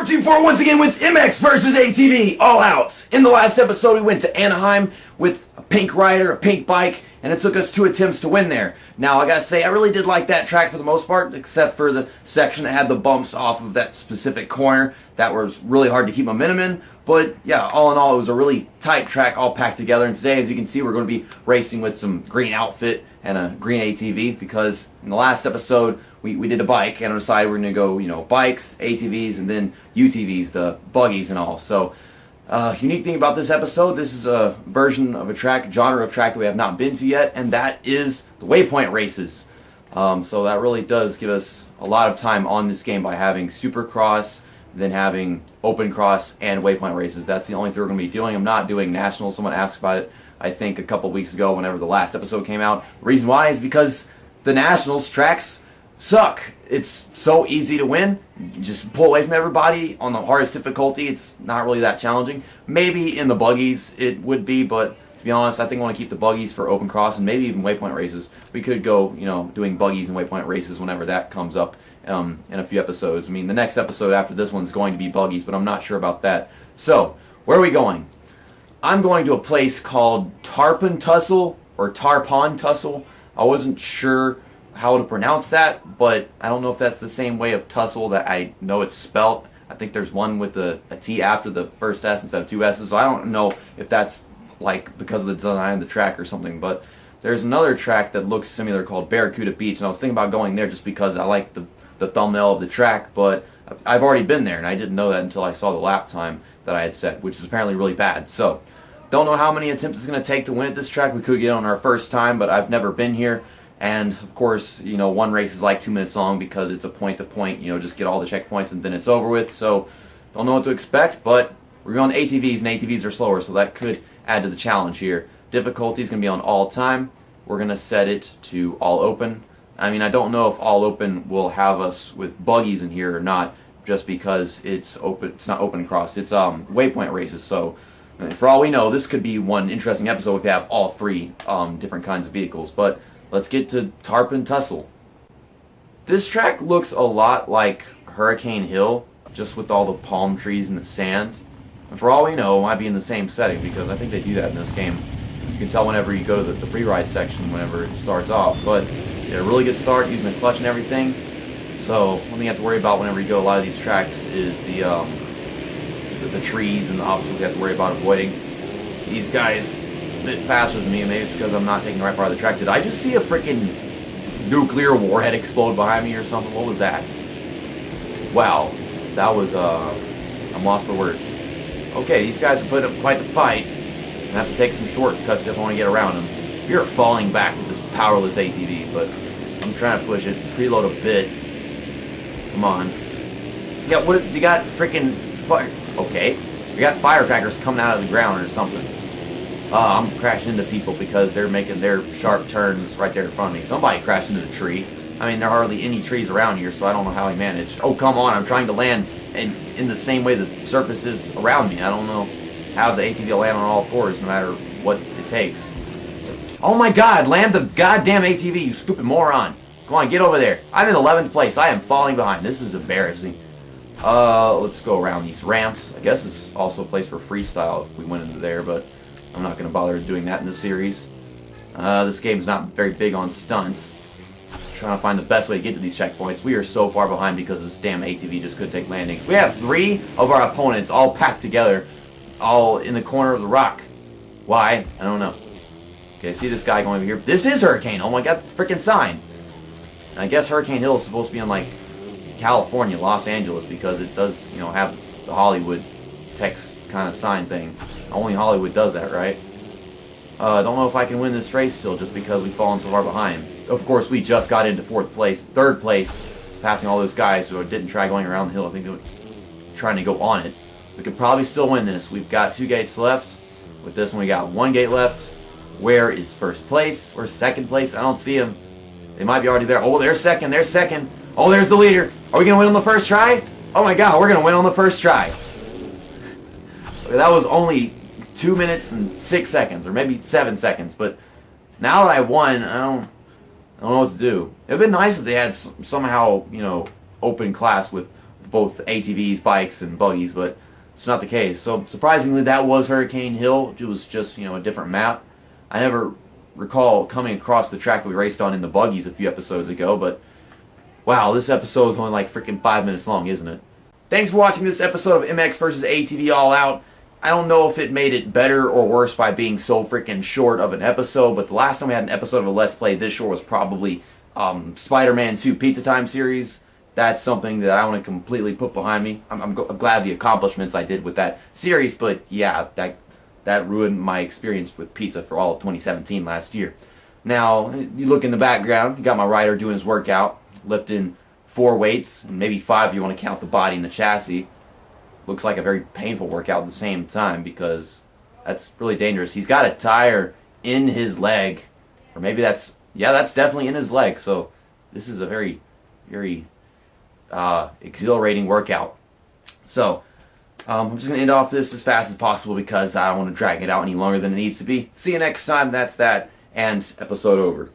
424 once again with MX versus ATV, all out. In the last episode, we went to Anaheim with a pink rider, a pink bike, and it took us 2 attempts to win there. Now, I gotta say, I really did like that track for the most part, except for the section that had the bumps off of that specific corner. That was really hard to keep momentum in. But yeah, all in all, it was a really tight track all packed together. And today, as you can see, we're going to be racing with some green outfit and a green ATV, because in the last episode, we did a bike, and on the side we're going to go, bikes, ATVs, and then UTVs, the buggies and all. So, unique thing about this episode, this is a version of a track, genre of track that we have not been to yet, and that is the Waypoint Races. So that really does give us a lot of time on this game by having supercross, then having opencross and Waypoint Races. That's the only thing we're going to be doing. I'm not doing nationals. Someone asked about it, I think, a couple weeks ago whenever the last episode came out. The reason why is because the nationals tracks suck. It's so easy to win. You just pull away from everybody on the hardest difficulty. It's not really that challenging. Maybe in the buggies it would be, but to be honest, I think I want to keep the buggies for opencross and maybe even Waypoint Races. We could go, doing buggies and Waypoint Races whenever that comes up in a few episodes. I mean, the next episode after this one is going to be buggies, but I'm not sure about that. So, where are we going? I'm going to a place called Tarpon Tussle, or Tarpon Tussle. I wasn't sure how to pronounce that, but I don't know if that's the same way of tussle that I know it's spelt. I think there's one with a T after the first S instead of 2 S's, so I don't know if that's like because of the design of the track or something. But there's another track that looks similar called Barracuda Beach, and I was thinking about going there just because I like the thumbnail of the track, but I've already been there, and I didn't know that until I saw the lap time that I had set, which is apparently really bad. So, don't know how many attempts it's going to take to win at this track. We could get on our first time, but I've never been here. And, of course, one race is like 2 minutes long because it's a point-to-point, just get all the checkpoints and then it's over with. So, don't know what to expect, but we're going ATVs, and ATVs are slower, so that could add to the challenge here. Difficulty is going to be on all time. We're going to set it to all open. I mean, I don't know if all open will have us with buggies in here or not, just because it's open. It's not opencross. It's Waypoint Races. So, for all we know, this could be one interesting episode if we have all 3 different kinds of vehicles. But let's get to Tarpon Tussle. This track looks a lot like Hurricane Hill, just with all the palm trees and the sand. And for all we know, it might be in the same setting, because I think they do that in this game. You can tell whenever you go to the free ride section whenever it starts off. But get a really good start using the clutch and everything. So one thing you have to worry about whenever you go a lot of these tracks is the trees and the obstacles you have to worry about avoiding. These guys a bit faster than me, maybe it's because I'm not taking the right part of the track. Did I just see a freaking nuclear warhead explode behind me or something? What was that? Wow, that was I'm lost for words. Okay, these guys are putting up quite the fight. I have to take some shortcuts if I want to get around them. You're falling back with this powerless ATV, but I'm trying to push it, preload a bit. Come on. Yeah, what? You got freaking fire. Okay, you got firecrackers coming out of the ground or something. I'm crashing into people because they're making their sharp turns right there in front of me. Somebody crashed into the tree. I mean, there are hardly any trees around here, so I don't know how he managed. Oh, come on, I'm trying to land in the same way the surface is around me. I don't know how the ATV will land on all 4s no matter what it takes. Oh my god, land the goddamn ATV, you stupid moron. Come on, get over there. I'm in 11th place. I am falling behind. This is embarrassing. Let's go around these ramps. I guess it's also a place for freestyle if we went into there, but I'm not going to bother doing that in this series. This game's not very big on stunts. Trying to find the best way to get to these checkpoints. We are so far behind because this damn ATV just couldn't take landings. We have 3 of our opponents all packed together, all in the corner of the rock. Why? I don't know. Okay, see this guy going over here. This is Hurricane. Oh my god, freaking sign. And I guess Hurricane Hill is supposed to be in like California, Los Angeles, because it does, have the Hollywood text kind of sign thing. Only Hollywood does that, right? Don't know if I can win this race still just because we've fallen so far behind. Of course, we just got into 4th place, 3rd place, passing all those guys who didn't try going around the hill. I think they were trying to go on it. We could probably still win this. We've got 2 gates left. With this one, we got 1 gate left. Where is 1st place? Where's 2nd place? I don't see them. They might be already there. Oh, they're 2nd. They're 2nd. Oh, there's the leader. Are we going to win on the first try? Oh my god, we're going to win on the first try. That was only 2 minutes and 6 seconds, or maybe 7 seconds. But now that I've won, I don't know what to do. It would have been nice if they had somehow, open class with both ATVs, bikes, and buggies, but it's not the case. So surprisingly, that was Hurricane Hill. It was just, a different map. I never recall coming across the track that we raced on in the buggies a few episodes ago, but wow, this episode is only like freaking 5 minutes long, isn't it? Thanks for watching this episode of MX vs. ATV All Out. I don't know if it made it better or worse by being so freaking short of an episode, but the last time we had an episode of a Let's Play this short was probably Spider-Man 2 Pizza Time series. That's something that I want to completely put behind me. I'm glad of the accomplishments I did with that series, but yeah, that ruined my experience with pizza for all of 2017 last year. Now, you look in the background, you got my rider doing his workout, lifting 4 weights, and maybe 5 if you want to count the body and the chassis. Looks like a very painful workout at the same time, because that's really dangerous. He's got a tire in his leg, or maybe that's definitely in his leg, so this is a very, very exhilarating workout. So, I'm just going to end off this as fast as possible because I don't want to drag it out any longer than it needs to be. See you next time. That's that. And episode over.